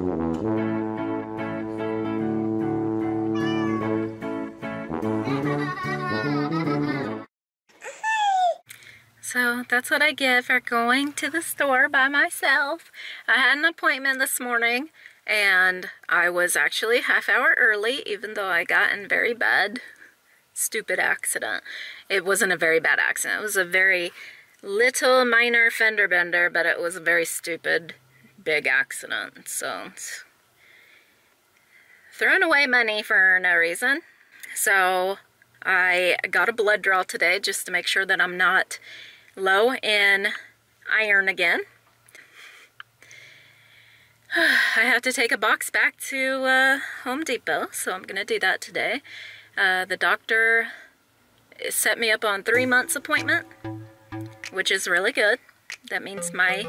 So that's what I get for going to the store by myself. I had an appointment this morning and I was actually a half hour early, even though I got in a very bad, stupid accident. It wasn't a very bad accident. It was a very little minor fender bender, but it was a very stupid, big accident. So it's throwing away money for no reason. So I got a blood draw today just to make sure that I'm not low in iron again. I have to take a box back to Home Depot, so I'm gonna do that today. The doctor set me up on 3 months appointment, which is really good. That means my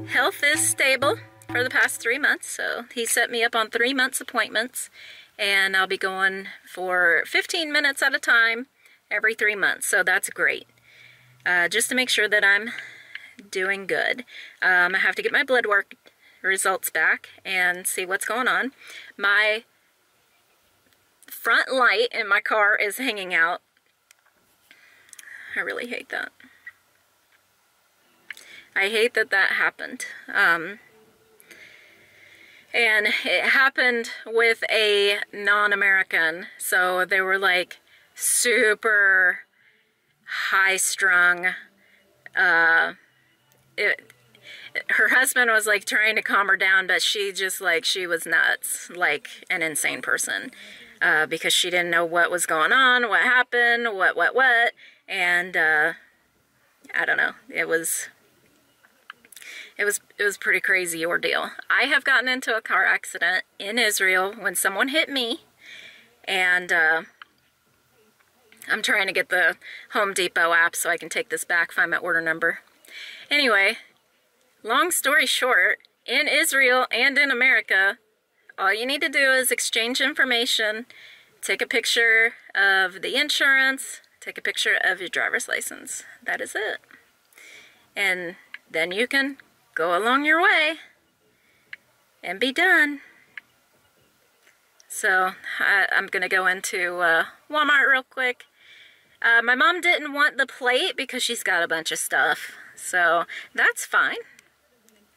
health is stable for the past 3 months. So he set me up on 3 months appointments, and I'll be going for 15 minutes at a time every 3 months. So that's great. Just to make sure that I'm doing good. I have to get my blood work results back and see what's going on. My front light in my car is hanging out. I really hate that. I hate that that happened. And it happened with a non-American, so they were like super high-strung. Her husband was like trying to calm her down, but she just like, she was nuts, like an insane person, because she didn't know what was going on, what happened, what, and I don't know. It was a pretty crazy ordeal. I have gotten into a car accident in Israel when someone hit me, and I'm trying to get the Home Depot app so I can take this back, find my order number. Anyway, long story short, in Israel and in America, all you need to do is exchange information, take a picture of the insurance, take a picture of your driver's license. That is it. And then you can go along your way and be done. So I'm gonna go into Walmart real quick. My mom didn't want the plate because she's got a bunch of stuff, so that's fine.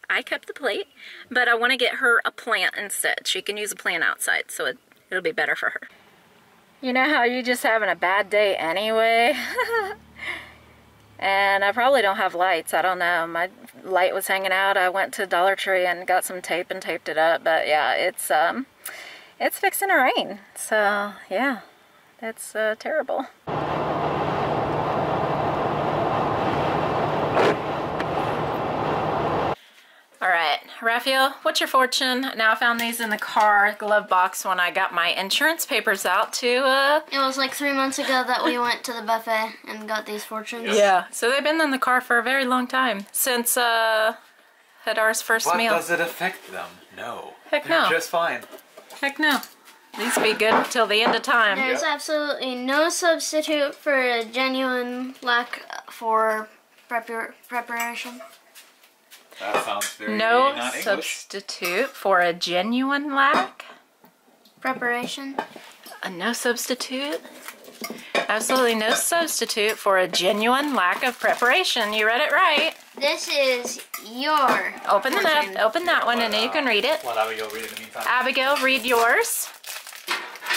I kept the plate, but I want to get her a plant instead. She can use a plant outside, so it'll be better for her. You know how you're just having a bad day anyway? And I probably don't have lights. I don't know. My light was hanging out. I went to Dollar Tree and got some tape and taped it up. But yeah, it's fixing to rain. So yeah, that's terrible. All right, Rafael, what's your fortune? Now I found these in the car glove box when I got my insurance papers out to It was like 3 months ago that we went to the buffet and got these fortunes. Yeah, so they've been in the car for a very long time, since Hadar's first meal. But does it affect them? No. Heck no. They're just fine. Heck no. These be good till the end of time. There's absolutely no substitute for a genuine lack for preparation. That sounds very No not English. substitute for a genuine lack. Preparation. No substitute? Absolutely no substitute for a genuine lack of preparation. You read it right. This is your Open that one and then you can read it. Well, Abigail, read it in the meantime. Abigail, read yours.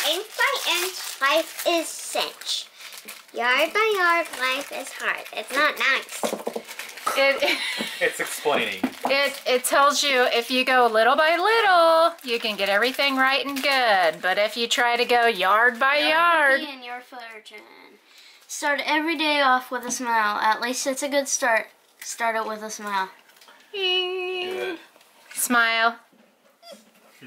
Inch by inch, life is cinch. Yard by yard, life is hard. It's not nice. It's explaining. It tells you if you go little by little, you can get everything right and good. But if you try to go yard by yard, in your fortune. Start every day off with a smile. At least it's a good start. Start it with a smile. Good. Smile.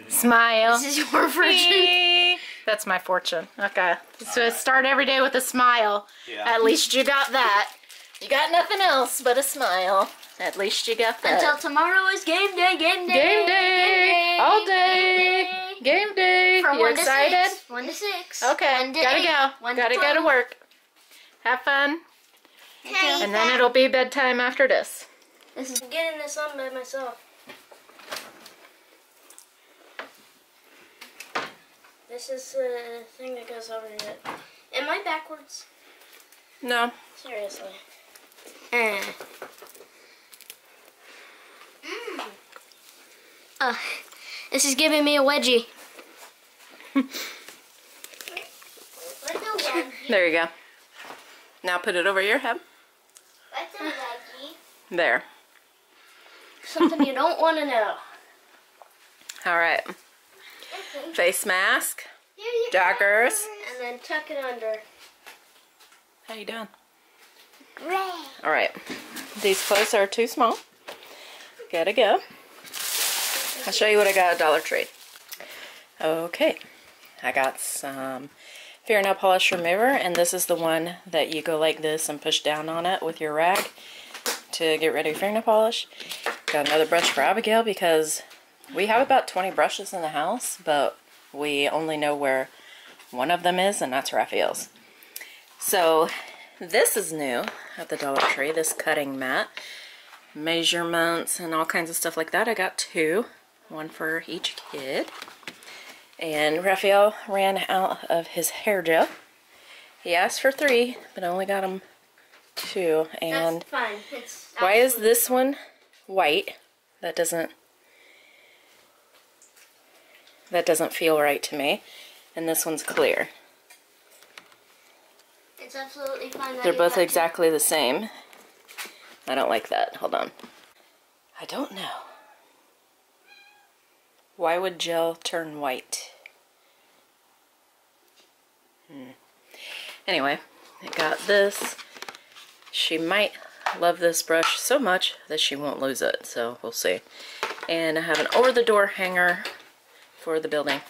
Smile. This is your fortune. That's my fortune. Okay. So start every day with a smile. Yeah. At least you got that. You got nothing else but a smile. At least you got that. Until tomorrow is game day, game day. Game day. All day. Game day. From You 1 to excited? 6. 1 to 6. Okay. 1 to Gotta 8, go. 1 Gotta to go to 12. work. Have fun. Hey, And then it'll be bedtime after this. This is getting this on by myself. this is the thing that goes over it. Am I backwards? No. Seriously. This is giving me a wedgie. There you go. Now put it over your head. What's a wedgie? There. Something you don't want to know. All right. Face mask. Joggers. And then tuck it under. How you doing? Great. All right. These clothes are too small. Gotta go. I'll show you what I got at Dollar Tree. Okay. I got some fingernail polish remover, and this is the one that you go like this and push down on it with your rag to get rid of your fingernail polish. Got another brush for Abigail because we have about 20 brushes in the house, but we only know where one of them is, and that's Rafael's. So this is new at the Dollar Tree, this cutting mat. Measurements and all kinds of stuff like that. I got 2, one for each kid. And Rafael ran out of his hair gel. He asked for 3, but I only got him 2. And that's fine. It's why is this one white? That doesn't feel right to me. And this one's clear. It's absolutely fine. They're both exactly the same. I don't like that. Hold on. I don't know. Why would gel turn white? Anyway, I got this. She might love this brush so much that she won't lose it, so we'll see. And I have an over-the-door hanger for the building.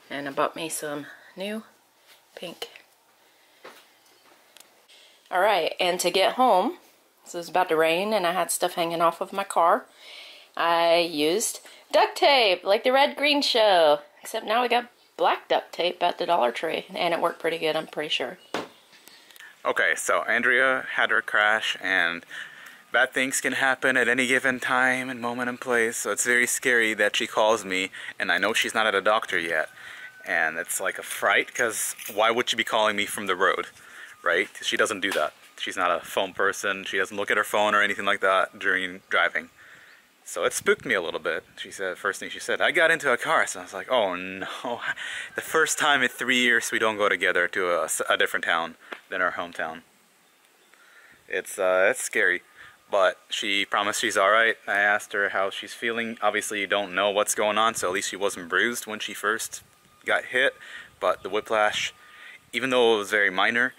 And I bought me some new pink. Alright, and to get home, so it was about to rain and I had stuff hanging off of my car, I used duct tape, like the Red Green Show. Except now we got black duct tape at the Dollar Tree, and it worked pretty good, I'm pretty sure. Okay, so Andrea had her crash, and bad things can happen at any given time and moment and place, so it's very scary that she calls me, and I know she's not at a doctor yet. And it's like a fright, because why would she be calling me from the road, right? She doesn't do that. She's not a phone person. She doesn't look at her phone or anything like that during driving. So it spooked me a little bit. She said, first thing she said, I got into a car. So I was like, oh no. The first time in 3 years we don't go together to a different town than our hometown. It's scary. But she promised she's alright. I asked her how she's feeling. Obviously you don't know what's going on, so at least she wasn't bruised when she first got hit. But the whiplash, even though it was very minor,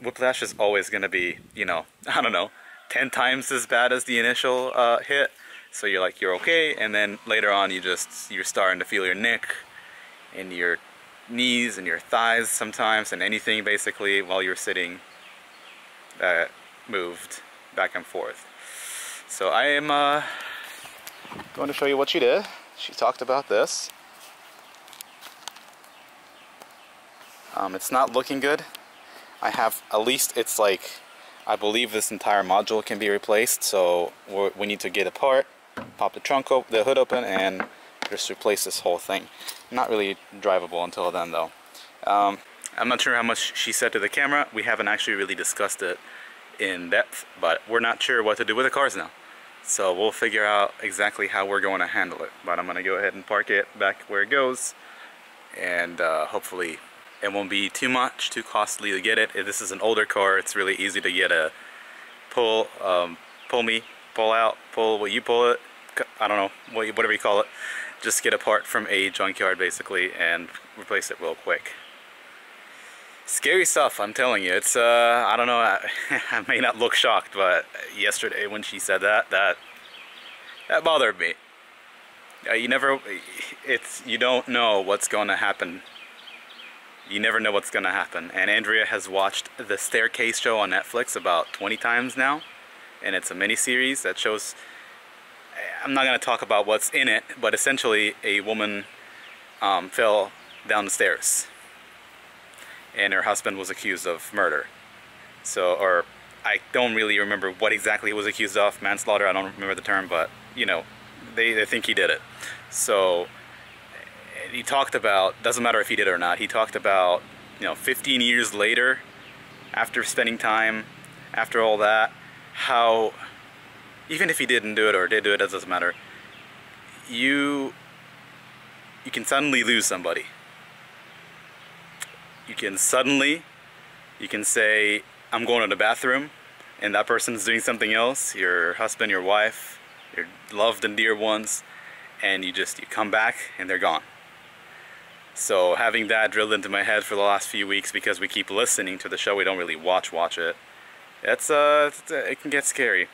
whiplash is always going to be, you know, I don't know, 10 times as bad as the initial hit. So you're like, you're okay, and then later on you're starting to feel your neck and your knees and your thighs sometimes, and anything basically while you're sitting that moved back and forth. So I am going to show you what she did. She talked about this. It's not looking good. I have, at least it's like, I believe this entire module can be replaced, so we need to get a part, pop the trunk open, the hood open, and just replace this whole thing. Not really drivable until then though. I'm not sure how much she said to the camera. We haven't actually really discussed it in depth, but we're not sure what to do with the cars now. So we'll figure out exactly how we're going to handle it. But I'm going to go ahead and park it back where it goes, and hopefully it won't be too costly to get it. If this is an older car, it's really easy to get a pull out, what you pull it, I don't know, whatever you call it. Just get a part from a junkyard basically and replace it real quick. Scary stuff, I'm telling you. It's I don't know, I may not look shocked, but yesterday when she said that bothered me. You don't know what's going to happen. You never know what's going to happen. And Andrea has watched the Staircase show on Netflix about 20 times now. And it's a mini-series that shows, I'm not going to talk about what's in it, but essentially a woman fell down the stairs. And her husband was accused of murder. So, or I don't really remember what exactly he was accused of, manslaughter, I don't remember the term, but, you know, they think he did it. So, he talked about, doesn't matter if he did or not, he talked about, 15 years later, after spending time, after all that, how, even if he didn't do it or did do it, it doesn't matter, you can suddenly lose somebody. You can say, I'm going to the bathroom, and that person's doing something else, your husband, your wife, your loved and dear ones, and you come back and they're gone. So having that drilled into my head for the last few weeks, because we keep listening to the show, we don't really watch it, it can get scary.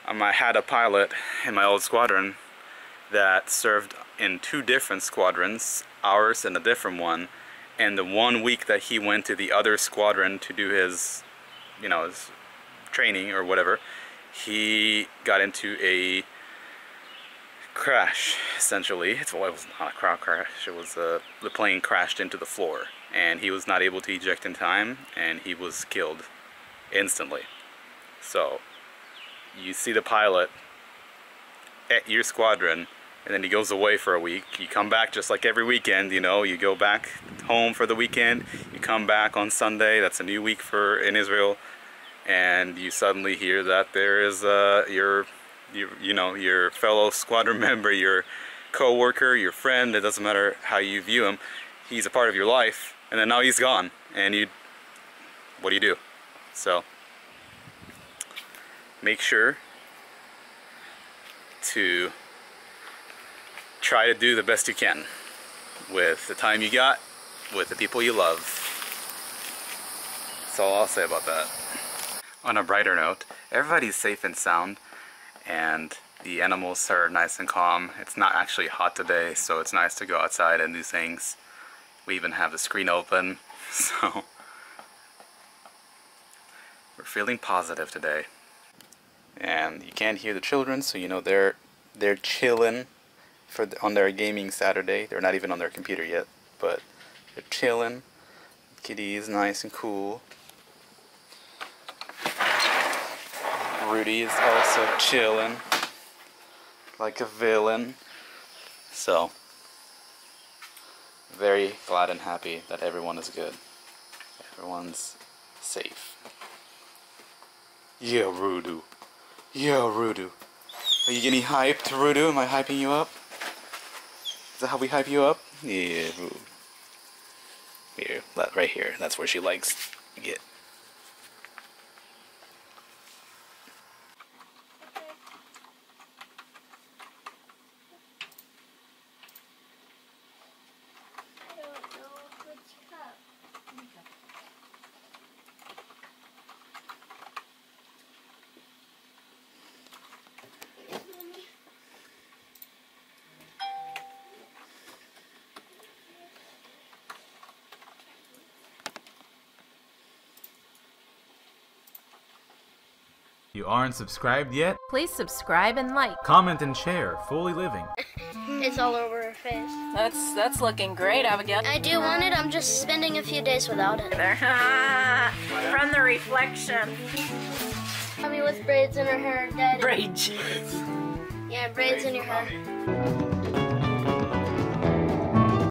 I had a pilot in my old squadron that served in 2 different squadrons, ours and a different one, and the 1 week that he went to the other squadron to do his, his training or whatever, he got into a crash, essentially. It was not a car crash, it was the plane crashed into the floor, and he was not able to eject in time, and he was killed instantly. So you see the pilot at your squadron, and then he goes away for a week. You come back just like every weekend, you go back home for the weekend, you come back on Sunday, that's a new week in Israel, and you suddenly hear that there is your fellow squadron member, your co-worker, your friend, it doesn't matter how you view him, he's a part of your life, and then now he's gone, and what do you do? So make sure to try to do the best you can with the time you got, with the people you love. That's all I'll say about that. On a brighter note, everybody's safe and sound, and the animals are nice and calm. It's not actually hot today, so it's nice to go outside and do things. We even have the screen open, so we're feeling positive today. And you can't hear the children, so they're chilling on their gaming Saturday. They're not even on their computer yet, but they're chilling. Kitty is nice and cool. Rudy is also chilling like a villain. So very glad and happy that everyone is good. Everyone's safe. Yeah, Rudy. Yeah, Rudy. Are you getting hyped, Rudy? Am I hyping you up? Is that how we hype you up? Yeah, Rudy. Here, right here. That's where she likes to get. You aren't subscribed yet? Please subscribe and like. Comment and share. FoolyLiving. It's all over her face. That's looking great, Abigail. I do want it, I'm just spending a few days without it. There. From the reflection. Mommy with braids in her hair, Dad. Braids. Yeah, braids in your hair.